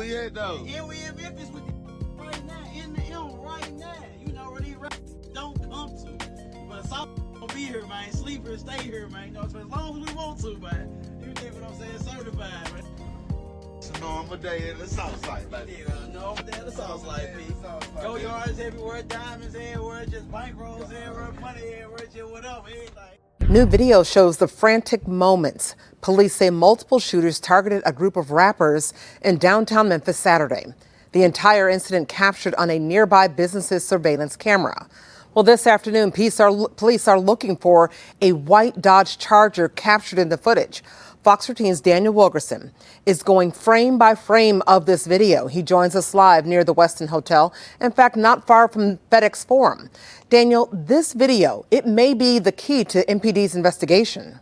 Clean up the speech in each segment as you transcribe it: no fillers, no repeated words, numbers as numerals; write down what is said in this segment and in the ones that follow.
we at though? And we in Memphis with the right now, in the M right now. You know where these rappers don't come to. But some gonna be here, man. Sleep here, stay here, man. You know, so as long as we want to, man. You get what I'm saying? Certified, man. It's a normal day in the South Side, like. Yeah, normal day in the South Side, P. Go yards everywhere, diamonds everywhere, just bankrolls everywhere, money everywhere, just whatever, everything. New video shows the frantic moments. Police say multiple shooters targeted a group of rappers in downtown Memphis Saturday. The entire incident captured on a nearby business's surveillance camera. Well, this afternoon, police are looking for a white Dodge Charger captured in the footage. Fox 13's Daniel Wilgerson is going frame by frame of this video. He joins us live near the Westin Hotel, in fact, not far from FedEx Forum. Daniel, this video, it may be the key to MPD's investigation.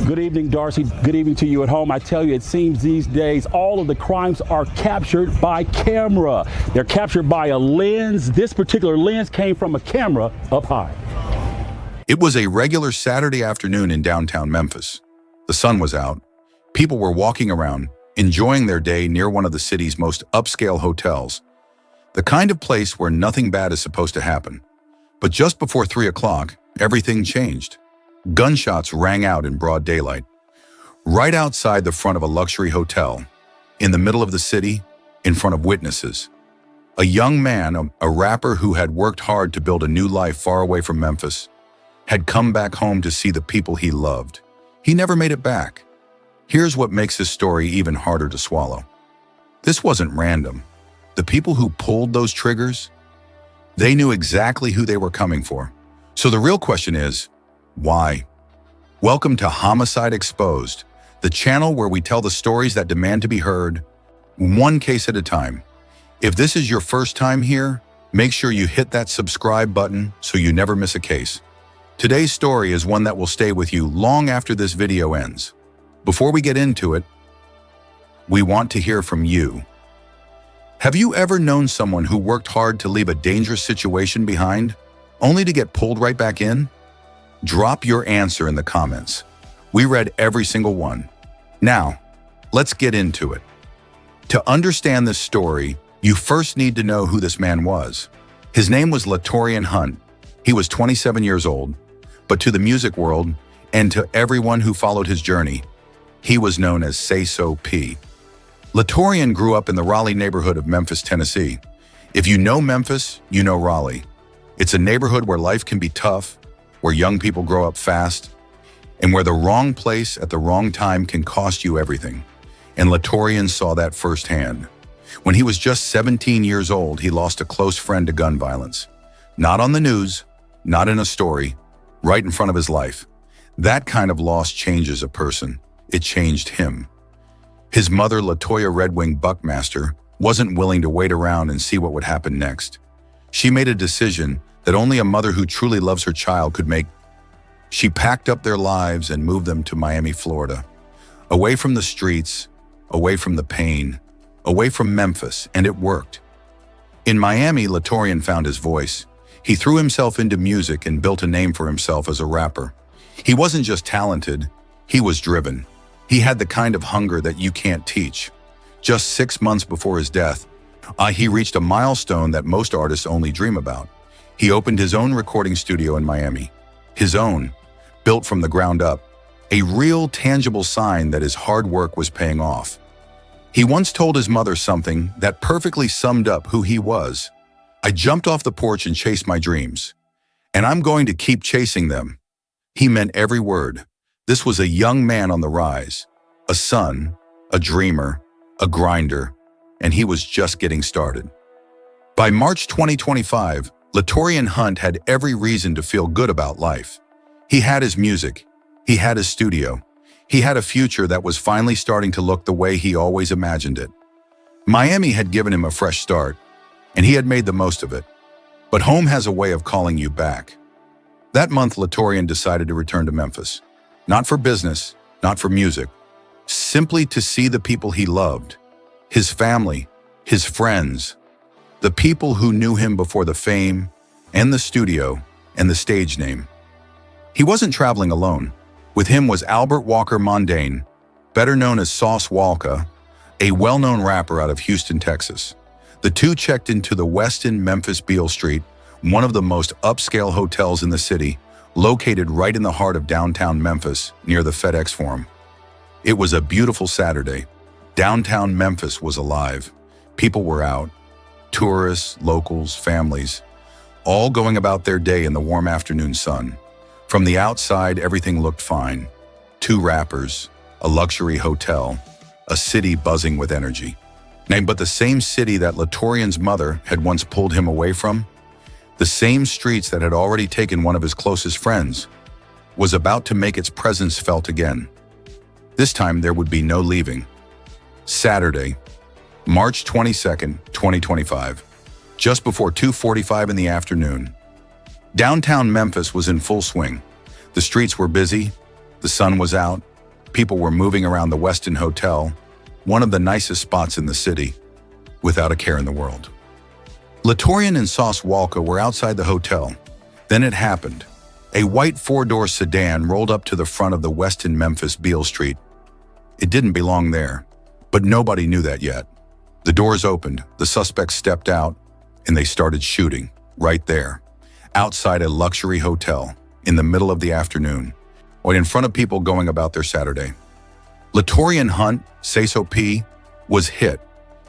Good evening, Darcy. Good evening to you at home. I tell you, it seems these days all of the crimes are captured by camera. They're captured by a lens. This particular lens came from a camera up high. It was a regular Saturday afternoon in downtown Memphis. The sun was out. People were walking around, enjoying their day near one of the city's most upscale hotels. The kind of place where nothing bad is supposed to happen. But just before 3 o'clock, everything changed. Gunshots rang out in broad daylight. Right outside the front of a luxury hotel, in the middle of the city, in front of witnesses. A young man, a rapper who had worked hard to build a new life far away from Memphis, had come back home to see the people he loved. He never made it back. Here's what makes this story even harder to swallow. This wasn't random. The people who pulled those triggers, they knew exactly who they were coming for. So the real question is, why? Welcome to Homicide Exposed, the channel where we tell the stories that demand to be heard, one case at a time. If this is your first time here, make sure you hit that subscribe button so you never miss a case. Today's story is one that will stay with you long after this video ends. Before we get into it, we want to hear from you. Have you ever known someone who worked hard to leave a dangerous situation behind, only to get pulled right back in? Drop your answer in the comments. We read every single one. Now, let's get into it. To understand this story, you first need to know who this man was. His name was Latorian Hunt. He was 27 years old, but to the music world and to everyone who followed his journey, he was known as Sayso P. Latorian grew up in the Raleigh neighborhood of Memphis, Tennessee. If you know Memphis, you know Raleigh. It's a neighborhood where life can be tough, where young people grow up fast, and where the wrong place at the wrong time can cost you everything. And Latorian saw that firsthand. When he was just 17 years old, he lost a close friend to gun violence. Not on the news, not in a story, right in front of his life. That kind of loss changes a person. It changed him. His mother, Latoya Redwing Buckmaster, wasn't willing to wait around and see what would happen next. She made a decision that only a mother who truly loves her child could make. She packed up their lives and moved them to Miami, Florida. Away from the streets, away from the pain, away from Memphis, and it worked. In Miami, Latorian found his voice. He threw himself into music and built a name for himself as a rapper. He wasn't just talented, he was driven. He had the kind of hunger that you can't teach. Just 6 months before his death, he reached a milestone that most artists only dream about. He opened his own recording studio in Miami. His own, built from the ground up. A real, tangible sign that his hard work was paying off. He once told his mother something that perfectly summed up who he was. I jumped off the porch and chased my dreams, and I'm going to keep chasing them. He meant every word. This was a young man on the rise, a son, a dreamer, a grinder, and he was just getting started. By March 2025, Latorian Hunt had every reason to feel good about life. He had his music, he had his studio, he had a future that was finally starting to look the way he always imagined it. Miami had given him a fresh start, and he had made the most of it. But home has a way of calling you back. That month, Latorian decided to return to Memphis. Not for business, not for music, simply to see the people he loved, his family, his friends, the people who knew him before the fame and the studio and the stage name. He wasn't traveling alone. With him was Albert Walker Mondane, better known as Sauce Walka, a well-known rapper out of Houston, Texas. The two checked into the Westin Memphis Beale Street, one of the most upscale hotels in the city, located right in the heart of downtown Memphis, near the FedEx Forum. It was a beautiful Saturday. Downtown Memphis was alive. People were out. Tourists, locals, families, all going about their day in the warm afternoon sun. From the outside, everything looked fine. Two rappers, a luxury hotel, a city buzzing with energy. But the same city that Latorian's mother had once pulled him away from, the same streets that had already taken one of his closest friends, was about to make its presence felt again. This time there would be no leaving. Saturday, March 22nd, 2025, just before 2:45 in the afternoon. Downtown Memphis was in full swing. The streets were busy, the sun was out, people were moving around the Westin Hotel, one of the nicest spots in the city, without a care in the world. Latorian and Sayso were outside the hotel. Then it happened. A white four-door sedan rolled up to the front of the Westin Memphis Beale Street. It didn't belong there, but nobody knew that yet. The doors opened, the suspects stepped out, and they started shooting, right there, outside a luxury hotel, in the middle of the afternoon, or in front of people going about their Saturday. Latorian Hunt, Sayso P, was hit.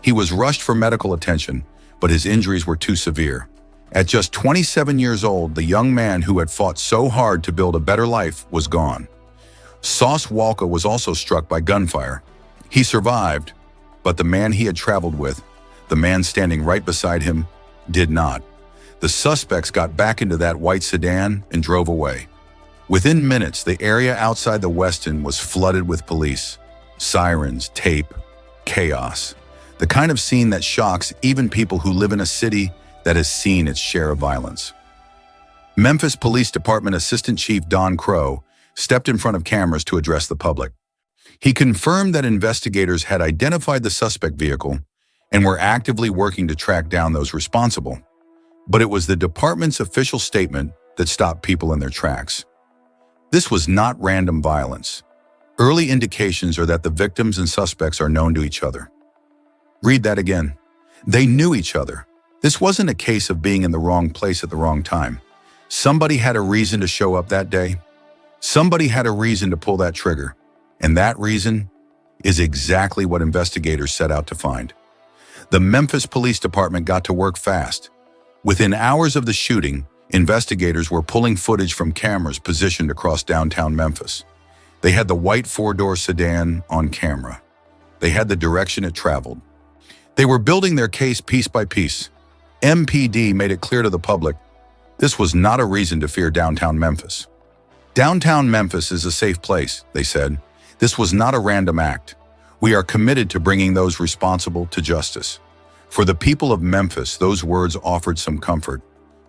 He was rushed for medical attention, but his injuries were too severe. At just 27 years old, the young man who had fought so hard to build a better life was gone. Sayso was also struck by gunfire. He survived, but the man he had traveled with, the man standing right beside him, did not. The suspects got back into that white sedan and drove away. Within minutes, the area outside the Westin was flooded with police. Sirens, tape, chaos. The kind of scene that shocks even people who live in a city that has seen its share of violence. Memphis Police Department Assistant Chief Don Crow stepped in front of cameras to address the public. He confirmed that investigators had identified the suspect vehicle and were actively working to track down those responsible. But it was the department's official statement that stopped people in their tracks. This was not random violence. Early indications are that the victims and suspects are known to each other. Read that again. They knew each other. This wasn't a case of being in the wrong place at the wrong time. Somebody had a reason to show up that day. Somebody had a reason to pull that trigger. And that reason is exactly what investigators set out to find. The Memphis Police Department got to work fast. Within hours of the shooting, investigators were pulling footage from cameras positioned across downtown Memphis. They had the white four-door sedan on camera. They had the direction it traveled. They were building their case piece by piece. MPD made it clear to the public, this was not a reason to fear downtown Memphis. Downtown Memphis is a safe place, they said. This was not a random act. We are committed to bringing those responsible to justice. For the people of Memphis, those words offered some comfort.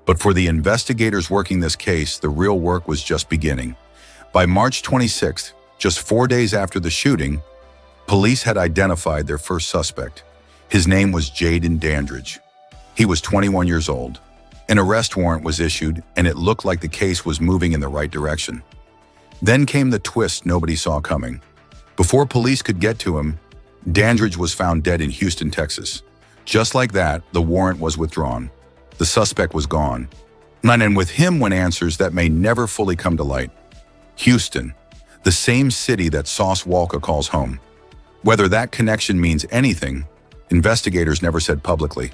But for the investigators working this case, the real work was just beginning. By March 26th, just 4 days after the shooting, police had identified their first suspect. His name was Jaden Dandridge. He was 21 years old. An arrest warrant was issued, and it looked like the case was moving in the right direction. Then came the twist nobody saw coming. Before police could get to him, Dandridge was found dead in Houston, Texas. Just like that, the warrant was withdrawn. The suspect was gone. And with him went answers that may never fully come to light. Houston, the same city that Sayso calls home. Whether that connection means anything, investigators never said publicly.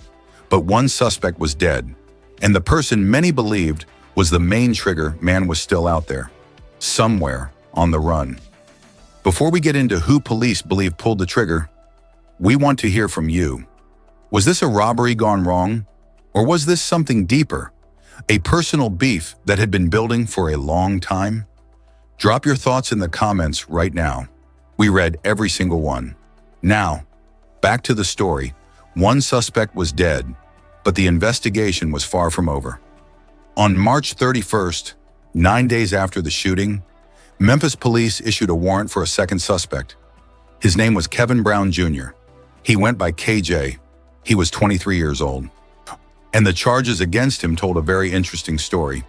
But one suspect was dead, and the person many believed was the main trigger man was still out there, somewhere on the run. Before we get into who police believe pulled the trigger, we want to hear from you. Was this a robbery gone wrong? Or was this something deeper? A personal beef that had been building for a long time? Drop your thoughts in the comments right now. We read every single one. Now, back to the story. One suspect was dead, but the investigation was far from over. On March 31st, 9 days after the shooting, Memphis police issued a warrant for a second suspect. His name was Kevin Brown Jr. He went by KJ. He was 23 years old. And the charges against him told a very interesting story.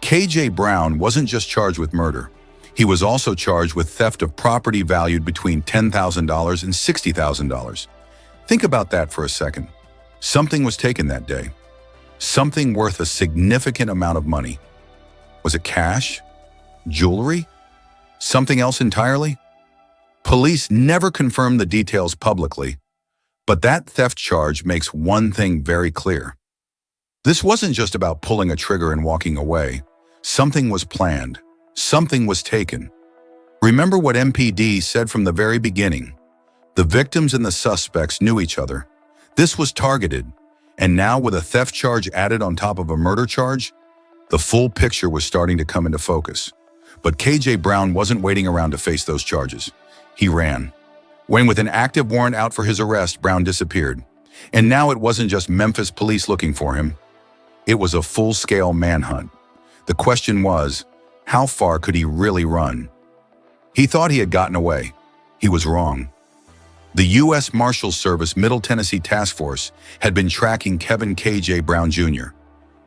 KJ Brown wasn't just charged with murder. He was also charged with theft of property valued between $10,000 and $60,000. Think about that for a second. Something was taken that day. Something worth a significant amount of money. Was it cash? Jewelry? Something else entirely? Police never confirmed the details publicly, but that theft charge makes one thing very clear. This wasn't just about pulling a trigger and walking away. Something was planned. Something was taken. Remember what MPD said from the very beginning. The victims and the suspects knew each other. This was targeted, and now with a theft charge added on top of a murder charge, the full picture was starting to come into focus. But KJ Brown wasn't waiting around to face those charges. He ran. When with an active warrant out for his arrest, Brown disappeared. And now it wasn't just Memphis police looking for him. It was a full-scale manhunt. The question was, how far could he really run? He thought he had gotten away. He was wrong. The U.S. Marshals Service Middle Tennessee Task Force had been tracking Kevin KJ Brown Jr.,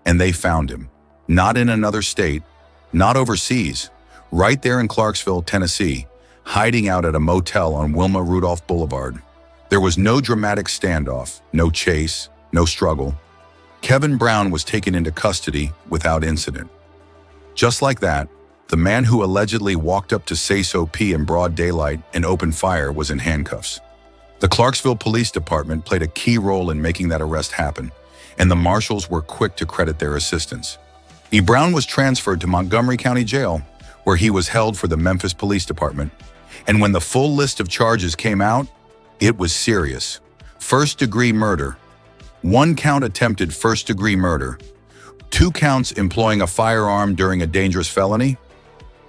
and they found him. Not in another state, not overseas, right there in Clarksville, Tennessee, hiding out at a motel on Wilma Rudolph Boulevard. There was no dramatic standoff, no chase, no struggle. Kevin Brown was taken into custody without incident. Just like that, the man who allegedly walked up to Sayso P in broad daylight and opened fire was in handcuffs. The Clarksville Police Department played a key role in making that arrest happen, and the marshals were quick to credit their assistance. Brown was transferred to Montgomery County Jail, where he was held for the Memphis Police Department. And when the full list of charges came out, it was serious. First-degree murder, 1 count attempted first-degree murder, 2 counts employing a firearm during a dangerous felony,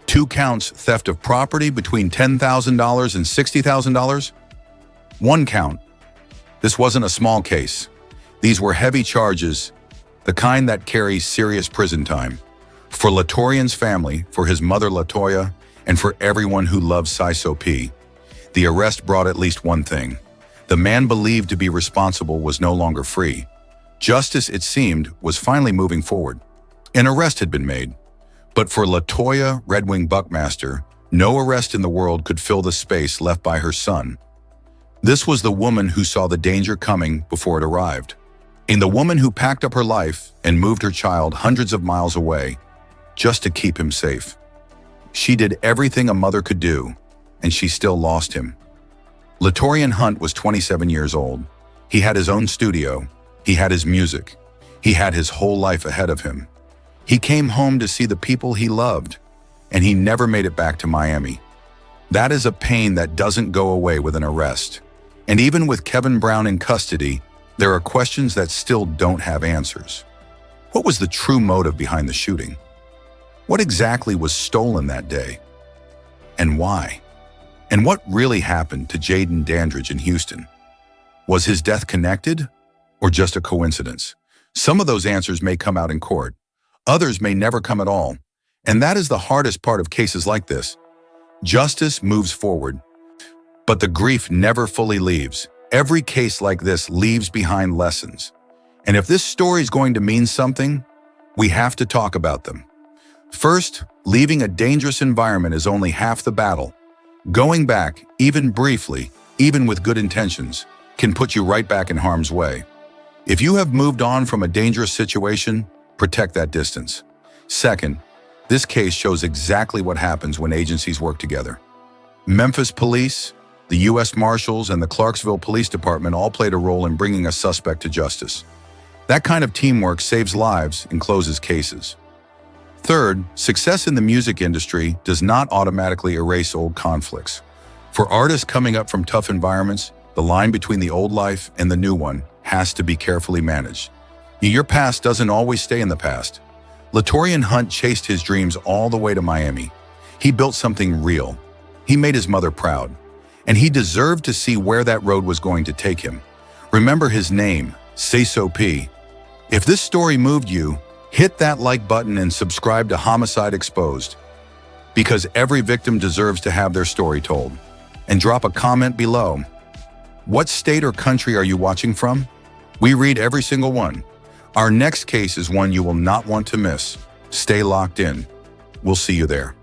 2 counts theft of property between $10,000 and $60,000, 1 count. This wasn't a small case. These were heavy charges, the kind that carries serious prison time. For Latorian's family, for his mother Latoya, and for everyone who loves Sayso P, the arrest brought at least one thing. The man believed to be responsible was no longer free. Justice, it seemed, was finally moving forward. An arrest had been made. But for Latoya Red Wing Buckmaster, no arrest in the world could fill the space left by her son. This was the woman who saw the danger coming before it arrived. And the woman who packed up her life and moved her child hundreds of miles away just to keep him safe. She did everything a mother could do, and she still lost him. Latorian Hunt was 27 years old. He had his own studio. He had his music. He had his whole life ahead of him. He came home to see the people he loved, and he never made it back to Miami. That is a pain that doesn't go away with an arrest. And even with Kevin Brown in custody, there are questions that still don't have answers. What was the true motive behind the shooting? What exactly was stolen that day? And why? And what really happened to Jaden Dandridge in Houston? Was his death connected or just a coincidence? Some of those answers may come out in court. Others may never come at all. And that is the hardest part of cases like this. Justice moves forward, but the grief never fully leaves. Every case like this leaves behind lessons. And if this story is going to mean something, we have to talk about them. First, leaving a dangerous environment is only half the battle. Going back, even briefly, even with good intentions, can put you right back in harm's way. If you have moved on from a dangerous situation, protect that distance. Second, this case shows exactly what happens when agencies work together. Memphis Police, the U.S. Marshals, and the Clarksville Police Department all played a role in bringing a suspect to justice. That kind of teamwork saves lives and closes cases. Third, success in the music industry does not automatically erase old conflicts. For artists coming up from tough environments, the line between the old life and the new one has to be carefully managed. Your past doesn't always stay in the past. Latorian Hunt chased his dreams all the way to Miami. He built something real. He made his mother proud. And he deserved to see where that road was going to take him. Remember his name, Sayso P. If this story moved you, hit that like button and subscribe to Homicide Exposed, because every victim deserves to have their story told. And drop a comment below. What state or country are you watching from? We read every single one. Our next case is one you will not want to miss. Stay locked in. We'll see you there.